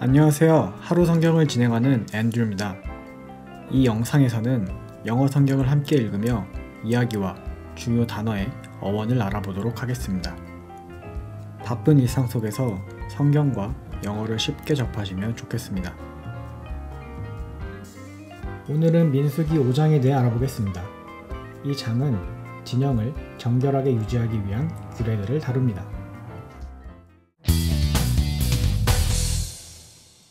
안녕하세요. 하루 성경을 진행하는 앤드류입니다. 이 영상에서는 영어 성경을 함께 읽으며 이야기와 중요 단어의 어원을 알아보도록 하겠습니다. 바쁜 일상 속에서 성경과 영어를 쉽게 접하시면 좋겠습니다. 오늘은 민수기 5장에 대해 알아보겠습니다. 이 장은 진영을 정결하게 유지하기 위한 규례들을 다룹니다.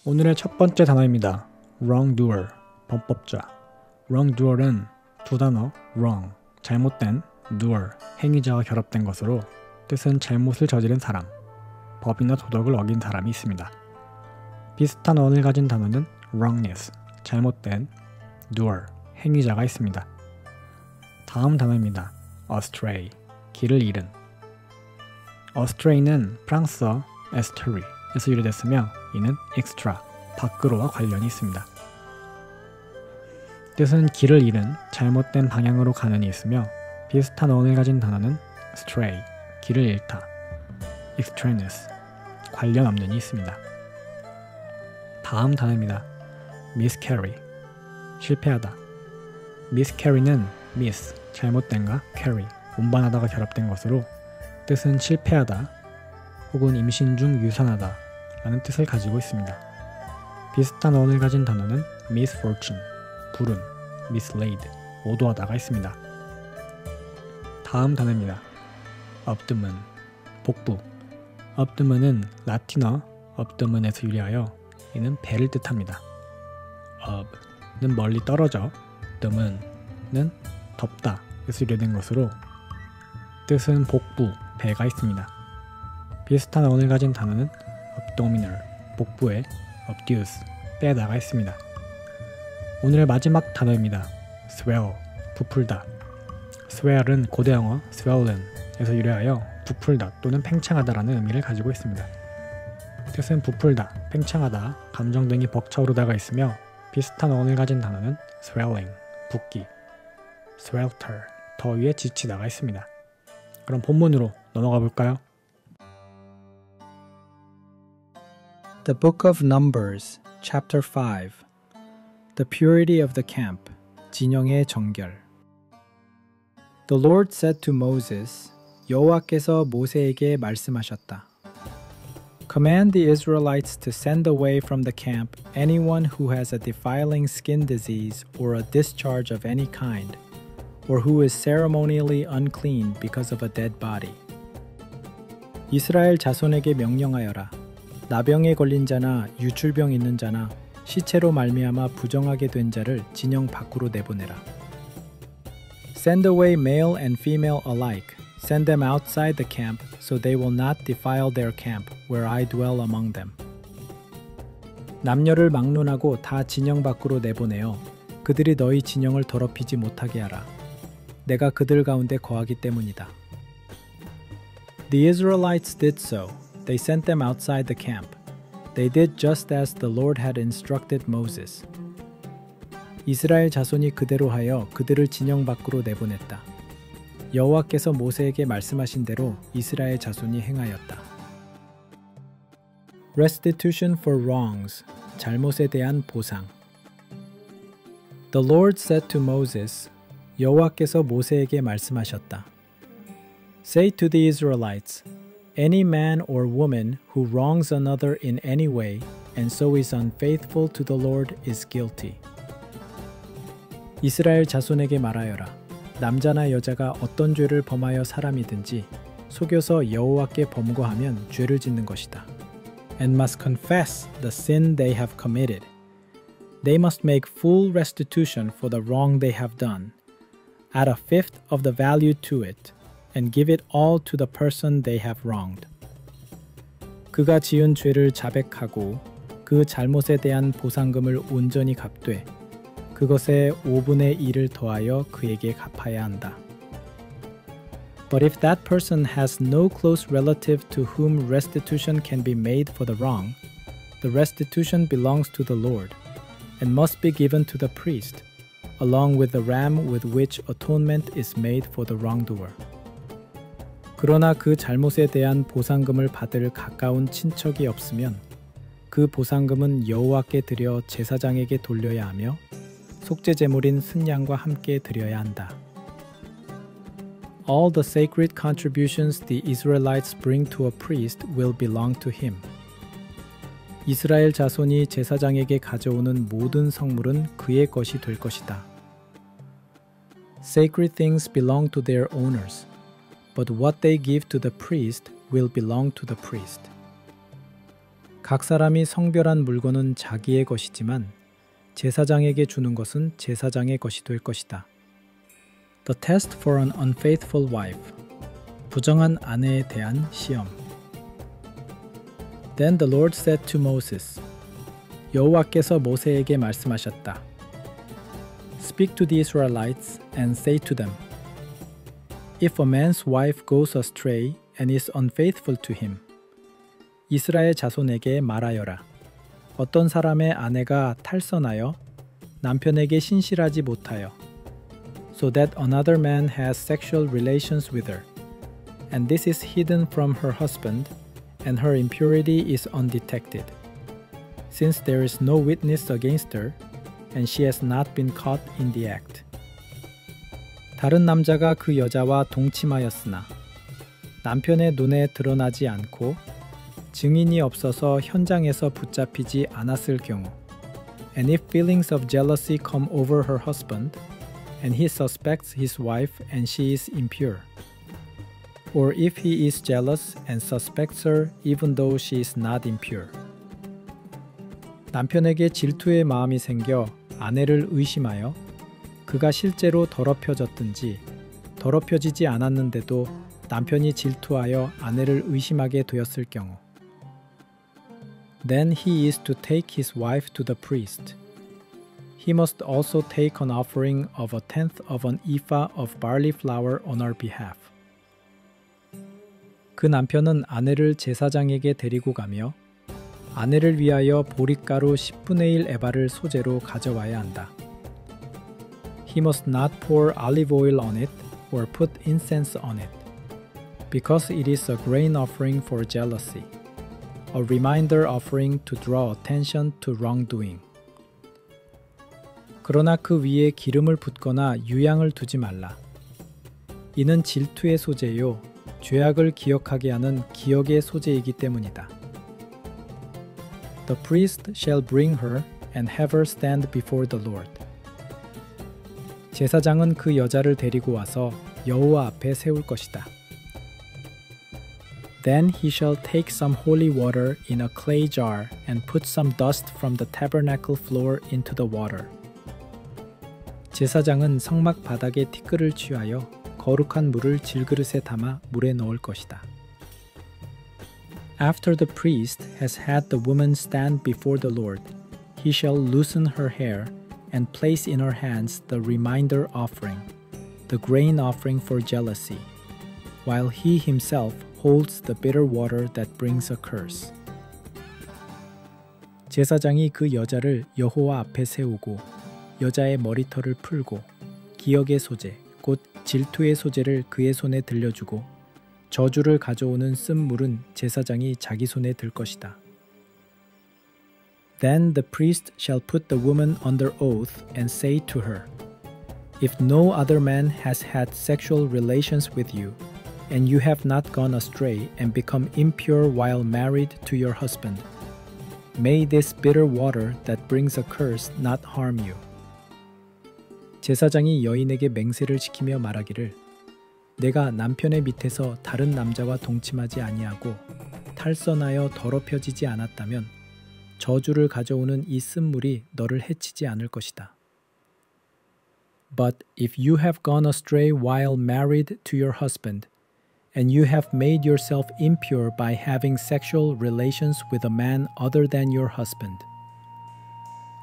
오늘의 첫 번째 단어입니다. wrongdoer, 범법자. wrongdoer은 두 단어 wrong, 잘못된, doer, 행위자와 결합된 것으로 뜻은 잘못을 저지른 사람, 법이나 도덕을 어긴 사람이 있습니다. 비슷한 어원을 가진 단어는 wrongness, 잘못된, doer, 행위자가 있습니다. 다음 단어입니다. astray, 길을 잃은. astray는 프랑스어 estuary 에서 유래됐으며 이는 extra, 밖으로와 관련이 있습니다. 뜻은 길을 잃은, 잘못된 방향으로 가는이 있으며 비슷한 어원을 가진 단어는 stray, 길을 잃다, extraneous, 관련 없는이 있습니다. 다음 단어입니다. miscarry, 실패하다. miscarry는 miss, 잘못된과 carry, 운반하다가 결합된 것으로 뜻은 실패하다 혹은 임신 중 유산하다 라는 뜻을 가지고 있습니다. 비슷한 어원을 가진 단어는 misfortune, 불운, mislaid, 오도하다가 있습니다. 다음 단어입니다. abdomen, 복부. abdomen은 라틴어 abdomen에서 유래하여 이는 배를 뜻합니다. ab는 멀리 떨어져, domen은 덮다 에서 유래된 것으로 뜻은 복부, 배가 있습니다. 비슷한 어원을 가진 단어는 abdominal, 복부에 abduce, 빼다가 있습니다. 오늘의 마지막 단어입니다. swell, 부풀다. swell은 고대 영어 swollen에서 유래하여 부풀다 또는 팽창하다라는 의미를 가지고 있습니다. 뜻은 부풀다, 팽창하다, 감정 등이 벅차오르다가 있으며 비슷한 어원을 가진 단어는 swelling, 붓기, swelter, 더위에 지치다가 있습니다. 그럼 본문으로 넘어가 볼까요? The Book of Numbers, Chapter 5. The Purity of the Camp, 진영의 정결. The Lord said to Moses, 여호와께서 모세에게 말씀하셨다. Command the Israelites to send away from the camp anyone who has a defiling skin disease or a discharge of any kind, or who is ceremonially unclean because of a dead body. 이스라엘 자손에게 명령하여라. 나병에 걸린 자나 유출병 있는 자나 시체로 말미암아 부정하게 된 자를 진영 밖으로 내보내라. Send away male and female alike. Send them outside the camp so they will not defile their camp where I dwell among them. 남녀를 막론하고 다 진영 밖으로 내보내어 그들이 너희 진영을 더럽히지 못하게 하라. 내가 그들 가운데 거하기 때문이다. The Israelites did so. They sent them outside the camp. They did just as the Lord had instructed Moses. 이스라엘 자손이 그대로 하여 그들을 진영 밖으로 내보냈다. 여호와께서 모세에게 말씀하신 대로 이스라엘 자손이 행하였다. Restitution for wrongs, 잘못에 대한 보상. The Lord said to Moses, 여호와께서 모세에게 말씀하셨다. Say to the Israelites, Any man or woman who wrongs another in any way and so is unfaithful to the Lord is guilty. 이스라엘 자손에게 말하여라. 남자나 여자가 어떤 죄를 범하여 사람이든지 속여서 여호와께 범거하면 죄를 짓는 것이다. And must confess the sin they have committed. They must make full restitution for the wrong they have done. Add a fifth of the value to it. And give it all to the person they have wronged. 그가 지은 죄를 자백하고 그 잘못에 대한 보상금을 온전히 갚되 그것의 5분의 1을 더하여 그에게 갚아야 한다. But if that person has no close relative to whom restitution can be made for the wrong, the restitution belongs to the Lord and must be given to the priest, along with the ram with which atonement is made for the wrongdoer. 그러나 그 잘못에 대한 보상금을 받을 가까운 친척이 없으면 그 보상금은 여호와께 드려 제사장에게 돌려야 하며 속죄 제물인 순양과 함께 드려야 한다. All the sacred contributions the Israelites bring to a priest will belong to him. 이스라엘 자손이 제사장에게 가져오는 모든 성물은 그의 것이 될 것이다. Sacred things belong to their owners, but what they give to the priest will belong to the priest. 각 사람이 성별한 물건은 자기의 것이지만 제사장에게 주는 것은 제사장의 것이 될 것이다. The test for an unfaithful wife. 부정한 아내에 대한 시험. Then the Lord said to Moses. 여호와께서 모세에게 말씀하셨다. Speak to the Israelites and say to them. If a man's wife goes astray and is unfaithful to him. 이스라엘 자손에게 말하여라. 어떤 사람의 아내가 탈선하여 남편에게 신실하지 못하여 so that another man has sexual relations with her, and this is hidden from her husband, and her impurity is undetected, since there is no witness against her, and she has not been caught in the act. 다른 남자가 그 여자와 동침하였으나 남편의 눈에 드러나지 않고 증인이 없어서 현장에서 붙잡히지 않았을 경우, and if feelings of jealousy come over her husband, and he suspects his wife and she is impure, or if he is jealous and suspects her even though she is not impure. 남편에게 질투의 마음이 생겨 아내를 의심하여 그가 실제로 더럽혀졌든지 더럽혀지지 않았는데도 남편이 질투하여 아내를 의심하게 되었을 경우, then he is to take his wife to the priest. He must also take an offering of a tenth of an ephah of barley flour on her behalf. 그 남편은 아내를 제사장에게 데리고 가며 아내를 위하여 보릿가루 10분의 1 에바를 소재로 가져와야 한다. He must not pour olive oil on it or put incense on it, because it is a grain offering for jealousy, a reminder offering to draw attention to wrongdoing. 그러나 그 위에 기름을 붓거나 유향을 두지 말라. 이는 질투의 소재요, 죄악을 기억하게 하는 기억의 소재이기 때문이다. The priest shall bring her and have her stand before the Lord. 제사장은 그 여자를 데리고 와서 여호와 앞에 세울 것이다. Then he shall take some holy water in a clay jar and put some dust from the tabernacle floor into the water. 제사장은 성막 바닥에 티끌을 취하여 거룩한 물을 질그릇에 담아 물에 넣을 것이다. After the priest has had the woman stand before the Lord, he shall loosen her hair and place in her hands the reminder offering, the grain offering for jealousy, while he himself holds the bitter water that brings a curse. 제사장이 그 여자를 여호와 앞에 세우고 여자의 머리털을 풀고 기억의 소재, 곧 질투의 소재를 그의 손에 들려주고 저주를 가져오는 쓴 물은 제사장이 자기 손에 들 것이다. Then the priest shall put the woman under oath and say to her, If no other man has had sexual relations with you, and you have not gone astray and become impure while married to your husband, may this bitter water that brings a curse not harm you. 제사장이 여인에게 맹세를 지키며 말하기를 내가 남편의 밑에서 다른 남자와 동침하지 아니하고 탈선하여 더럽혀지지 않았다면 저주를 가져오는 이 쓴물이 너를 해치지 않을 것이다. But if you have gone astray while married to your husband, and you have made yourself impure by having sexual relations with a man other than your husband,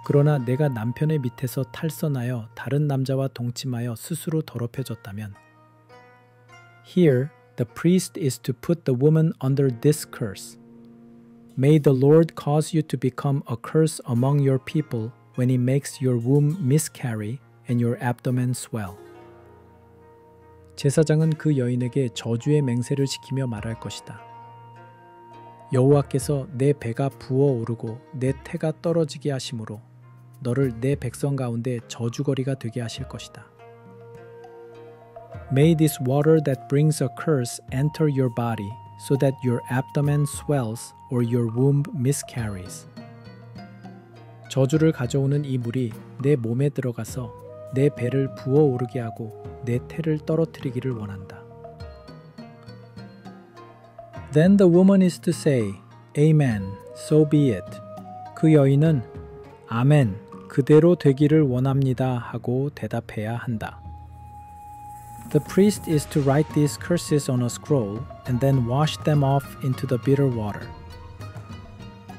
그러나 내가 남편의 밑에서 탈선하여 다른 남자와 동침하여 스스로 더럽혀졌다면, Here the priest is to put the woman under this curse. May the Lord cause you to become a curse among your people when he makes your womb miscarry and your abdomen swell. 제사장은 그 여인에게 저주의 맹세를 지키며 말할 것이다. 여호와께서 내 배가 부어오르고 내 태가 떨어지게 하심으로 너를 내 백성 가운데 저주거리가 되게 하실 것이다. May this water that brings a curse enter your body so that your abdomen swells or your womb miscarries. 저주를 가져오는 이 물이 내 몸에 들어가서 내 배를 부어오르게 하고 내 태를 떨어뜨리기를 원한다. Then the woman is to say, Amen, so be it. 그 여인은 아멘, 그대로 되기를 원합니다 하고 대답해야 한다. The priest is to write these curses on a scroll and then wash them off into the bitter water.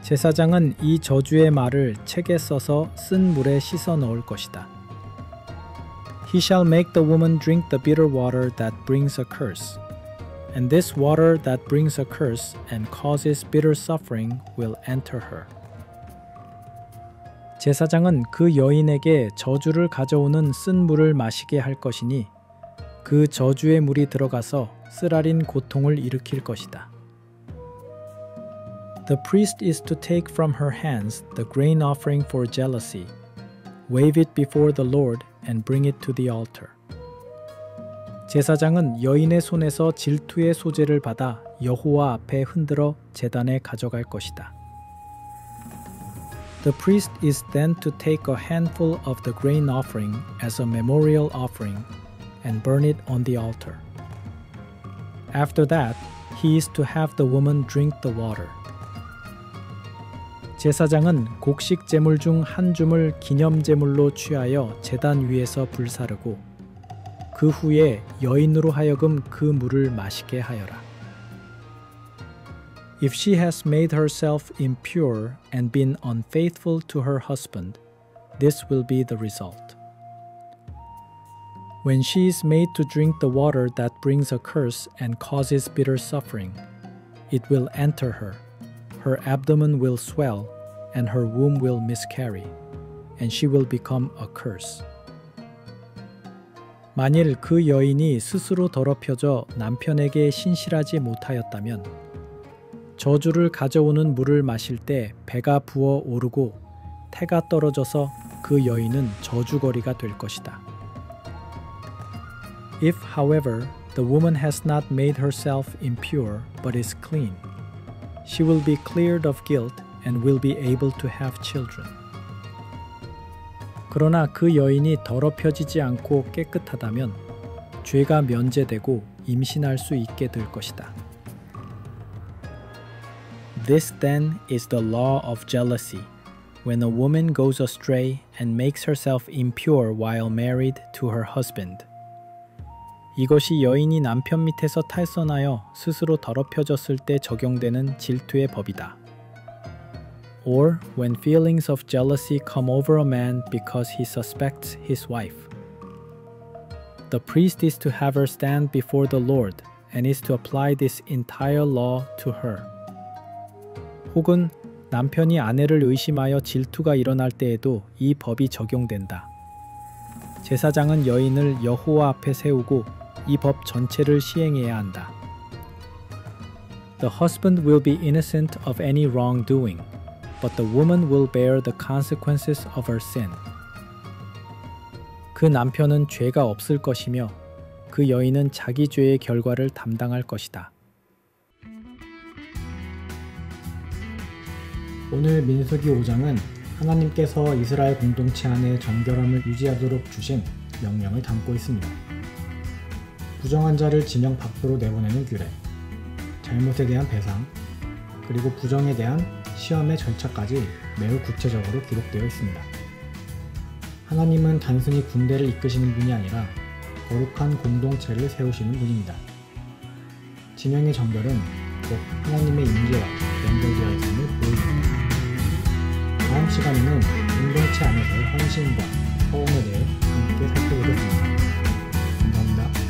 제사장은 이 저주의 말을 책에 써서 쓴 물에 씻어 넣을 것이다. He shall make the woman drink the bitter water that brings a curse. And this water that brings a curse and causes bitter suffering will enter her. 제사장은 그 여인에게 저주를 가져오는 쓴 물을 마시게 할 것이니 그 저주의 물이 들어가서 쓰라린 고통을 일으킬 것이다. The priest is to take from her hands the grain offering for jealousy, wave it before the Lord and bring it to the altar. 제사장은 여인의 손에서 질투의 소재를 받아 여호와 앞에 흔들어 제단에 가져갈 것이다. The priest is then to take a handful of the grain offering as a memorial offering and burn it on the altar. After that, he is to have the woman drink the water. 제사장은 곡식 제물 중 한 줌을 기념 제물로 취하여 제단 위에서 불사르고 그 후에 여인으로 하여금 그 물을 마시게 하여라. If she has made herself impure and been unfaithful to her husband, this will be the result. When she is made to drink the water that brings a curse and causes bitter suffering, it will enter her. Her abdomen will swell, and her womb will miscarry, and she will become a curse. 만일 그 여인이 스스로 더럽혀져 남편에게 신실하지 못하였다면 저주를 가져오는 물을 마실 때 배가 부어 오르고 태가 떨어져서 그 여인은 저주거리가 될 것이다. If, however, the woman has not made herself impure but is clean, she will be cleared of guilt and will be able to have children. 그러나 그 여인이 더럽혀지지 않고 깨끗하다면 죄가 면제되고 임신할 수 있게 될 것이다. This then is the law of jealousy, when a woman goes astray and makes herself impure while married to her husband. 이것이 여인이 남편 밑에서 탈선하여 스스로 더럽혀졌을 때 적용되는 질투의 법이다. Or when feelings of jealousy come over a man because he suspects his wife. The priest is to have her stand before the Lord and is to apply this entire law to her. 혹은 남편이 아내를 의심하여 질투가 일어날 때에도 이 법이 적용된다. 제사장은 여인을 여호와 앞에 세우고 이 법 전체를 시행해야 한다. The husband will be innocent of any wrongdoing, but the woman will bear the consequences of her sin. 그 남편은 죄가 없을 것이며 그 여인은 자기 죄의 결과를 담당할 것이다. 오늘 민수기 5장은 하나님께서 이스라엘 공동체 안에 정결함을 유지하도록 주신 명령을 담고 있습니다. 부정한 자를 진영 밖으로 내보내는 규례, 잘못에 대한 배상, 그리고 부정에 대한 시험의 절차까지 매우 구체적으로 기록되어 있습니다. 하나님은 단순히 군대를 이끄시는 분이 아니라 거룩한 공동체를 세우시는 분입니다. 진영의 정결은 곧 하나님의 임재와 연결되어 있음을 보여줍니다. 다음 시간에는 공동체 안에서의 헌신과 허움에 대해 함께 살펴보겠습니다. 감사합니다.